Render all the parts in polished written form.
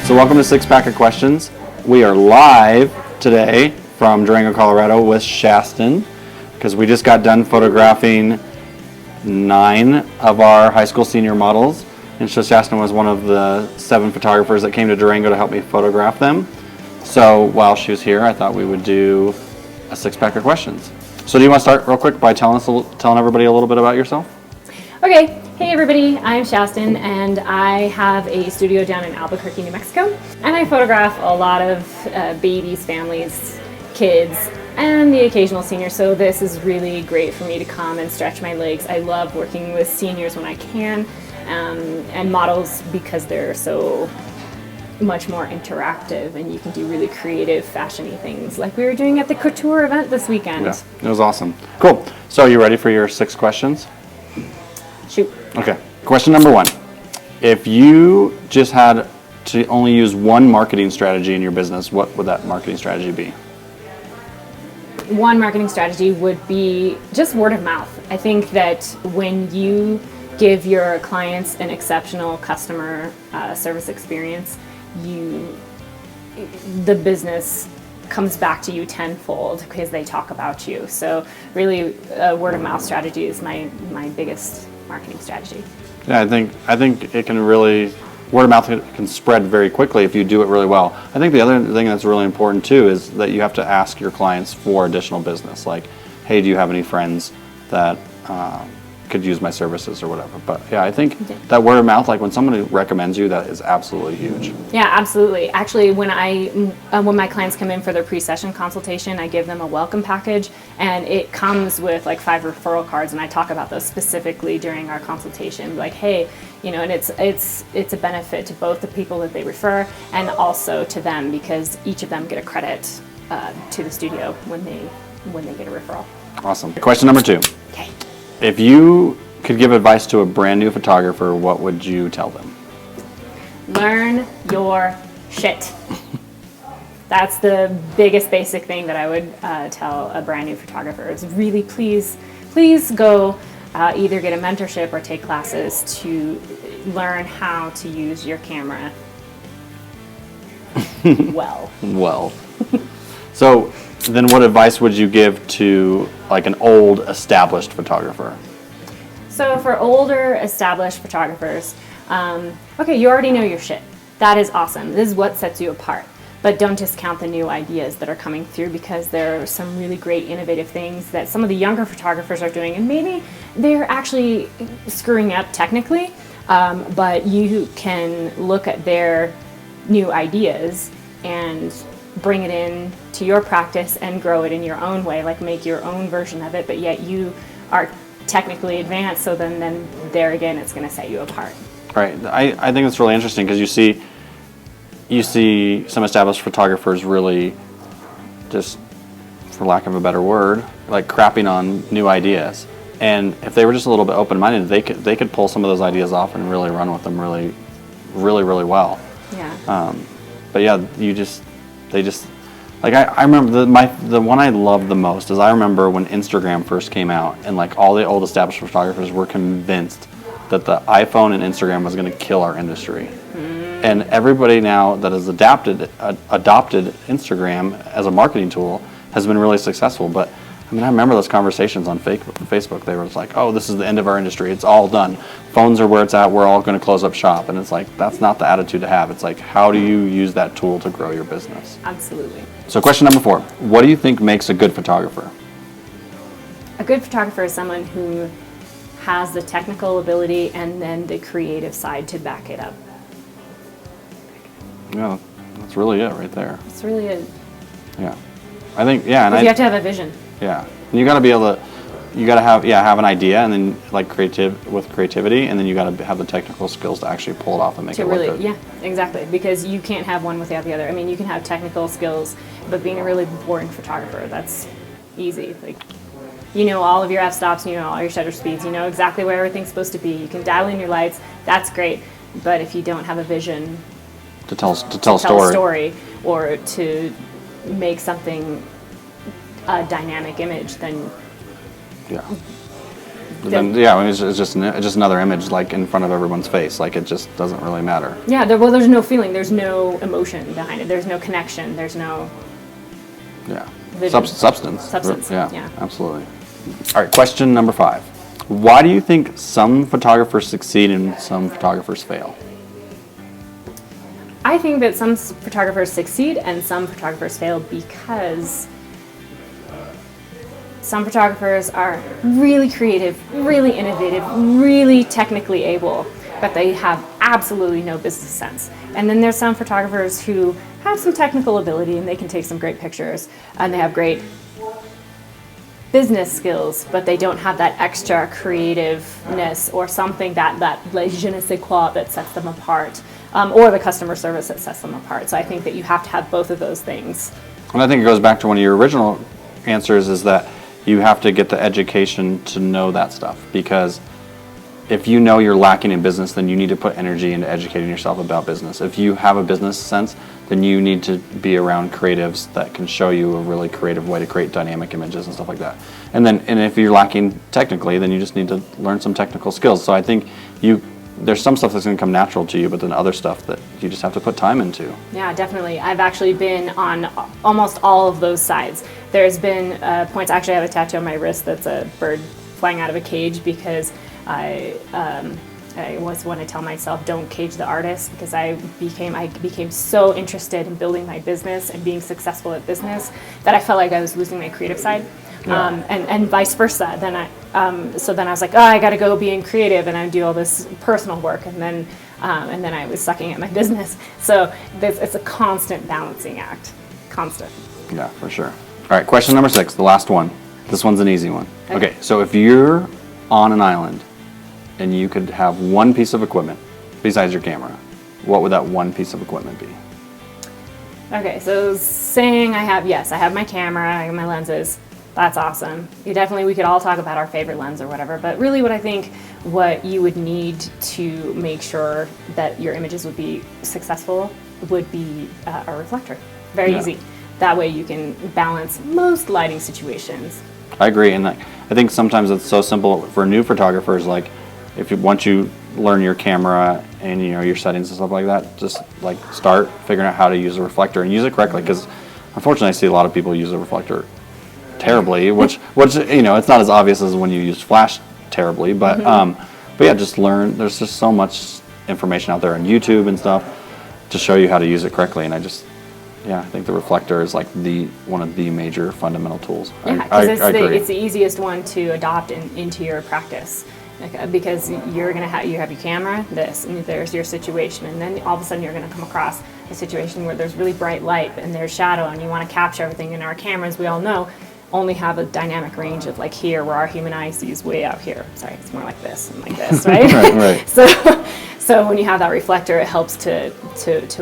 So welcome to Six Pack of Questions. We are live today from Durango, Colorado with Shastyn because we just got done photographing 9 of our high school senior models. And so Shastyn was one of the 7 photographers that came to Durango to help me photograph them. So while she was here, I thought we would do a 6 pack of questions. So do you want to start real quick by telling everybody a little bit about yourself? Okay. Hey everybody, I'm Shastyn and I have a studio down in Albuquerque, New Mexico, and I photograph a lot of babies, families, kids, and the occasional senior, so this is really great for me to come and stretch my legs. I love working with seniors when I can, and models because they're so much more interactive and you can do really creative, fashion-y things like we were doing at the couture event this weekend. Yeah, it was awesome. Cool. So are you ready for your 6 questions? Shoot. Okay. Question number 1. If you just had to only use one marketing strategy in your business, what would that marketing strategy be? One marketing strategy would be just word of mouth. I think that when you give your clients an exceptional customer service experience, the business comes back to you tenfold because they talk about you. So really, word of mouth strategy is my biggest marketing strategy. Yeah, I think it can really, word of mouth can spread very quickly if you do it really well. I think the other thing that's really important too is that you have to ask your clients for additional business. Like, hey, do you have any friends that could use my services or whatever? But yeah, I think that word of mouth, like when somebody recommends you, that is absolutely huge. Yeah, absolutely. Actually, when my clients come in for their pre-session consultation, I give them a welcome package, and it comes with like 5 referral cards, and I talk about those specifically during our consultation. Like, hey, and it's a benefit to both the people that they refer and also to them because each of them get a credit to the studio when they get a referral. Awesome. Question number 2. Okay. If you could give advice to a brand new photographer, what would you tell them? Learn your shit. That's the biggest basic thing that I would tell a brand new photographer is really please go either get a mentorship or take classes to learn how to use your camera well. Well. So then what advice would you give to like an old established photographer? So for older established photographers, okay, you already know your shit. That is awesome. This is what sets you apart. But don't discount the new ideas that are coming through because there are some really great innovative things that some of the younger photographers are doing, and maybe they're actually screwing up technically, but you can look at their new ideas and bring it in to your practice and grow it in your own way, like make your own version of it, but yet you are technically advanced, so then there again it's going to set you apart. Right. I think it's really interesting because you see some established photographers really just, for lack of a better word, like crapping on new ideas. And if they were just a little bit open-minded, they could pull some of those ideas off and really run with them really well. Yeah. But yeah, they just like I remember the one I loved the most is I remember when Instagram first came out and like all the old established photographers were convinced that the iPhone and Instagram was going to kill our industry. And everybody now that has adopted Instagram as a marketing tool has been really successful. But I mean, I remember those conversations on Facebook. They were just like, oh, this is the end of our industry. It's all done. Phones are where it's at. We're all going to close up shop. And it's like, that's not the attitude to have. It's like, how do you use that tool to grow your business? Absolutely. So question number 4, what do you think makes a good photographer? A good photographer is someone who has the technical ability and then the creative side to back it up. Yeah, that's really it right there. That's really it. Yeah. I think, yeah. And you have to have a vision. Yeah. And you got to be able to, you got to have an idea and then like creativity, and then you got to have the technical skills to actually pull it off and make it look good. Yeah, exactly. Because you can't have one without the other. I mean, you can have technical skills, but being a really boring photographer, that's easy. Like, you know all of your f-stops, you know all your shutter speeds, you know exactly where everything's supposed to be. You can dial in your lights, that's great. But if you don't have a vision to tell a story or to make something a dynamic image, then then yeah, I mean, it's just another image like in front of everyone's face. Like it just doesn't really matter. Yeah, there's no feeling, there's no emotion behind it, there's no connection, there's no Substance. Yeah, absolutely. All right, question number 5. Why do you think some photographers succeed and some photographers fail? I think that some photographers succeed and some photographers fail because some photographers are really creative, really innovative, really technically able, but they have absolutely no business sense. And then there's some photographers who have some technical ability and they can take some great pictures and they have great business skills, but they don't have that extra creativeness or something that je ne sais quoi that sets them apart, or the customer service that sets them apart. So I think that you have to have both of those things. And I think it goes back to one of your original answers, is that you have to get the education to know that stuff, because if you know you're lacking in business, then you need to put energy into educating yourself about business. If you have a business sense, then you need to be around creatives that can show you a really creative way to create dynamic images and stuff like that. And if you're lacking technically, then you just need to learn some technical skills. So I think there's some stuff that's going to come natural to you, but then other stuff that you just have to put time into. Yeah, definitely. I've actually been on almost all of those sides. There's been points, I actually have a tattoo on my wrist that's a bird flying out of a cage, because I always want to tell myself, don't cage the artist, because I became so interested in building my business and being successful at business that I felt like I was losing my creative side. Yeah. And vice versa. Then I was like, oh, I got to go being creative, and I do all this personal work, and then I was sucking at my business. So it's a constant balancing act, constant. Yeah, for sure. All right, question number 6, the last one. This one's an easy one. Okay, so if you're on an island and you could have one piece of equipment besides your camera, what would that one piece of equipment be? Okay, so saying I have my camera, I have my lenses. That's awesome. We could all talk about our favorite lens or whatever, but really what you would need to make sure that your images would be successful would be a reflector. Very easy. That way you can balance most lighting situations. I agree, and I think sometimes it's so simple for new photographers. Like, once you learn your camera and your settings and stuff like that, just like start figuring out how to use a reflector and use it correctly. Because unfortunately, I see a lot of people use a reflector terribly, which it's not as obvious as when you use flash terribly, but yeah, just learn. There's just so much information out there on YouTube and stuff to show you how to use it correctly, and I think the reflector is like one of the major fundamental tools. Yeah, because it's the easiest one to adopt into your practice, because you have your camera, and there's your situation, and then all of a sudden you're going to come across a situation where there's really bright light and there's shadow, and you want to capture everything. And our cameras, we all know, only have a dynamic range of like here, where our human eye sees way out here. Sorry, it's more like this and like this, right? Right. So when you have that reflector, it helps to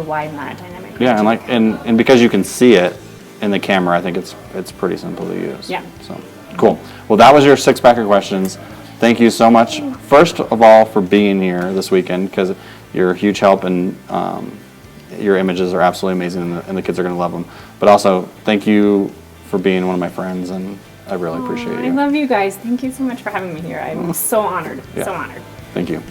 widen that dynamic range. Yeah, and because you can see it in the camera, I think it's pretty simple to use. Yeah. So cool. Well, that was your 6-pack of questions. Thank you so much, first of all, for being here this weekend, because you're a huge help, and your images are absolutely amazing, and the kids are going to love them. But also, thank you for being one of my friends, and I really appreciate you. I love you guys. Thank you so much for having me here. I'm so honored. Yeah. So honored. Thank you.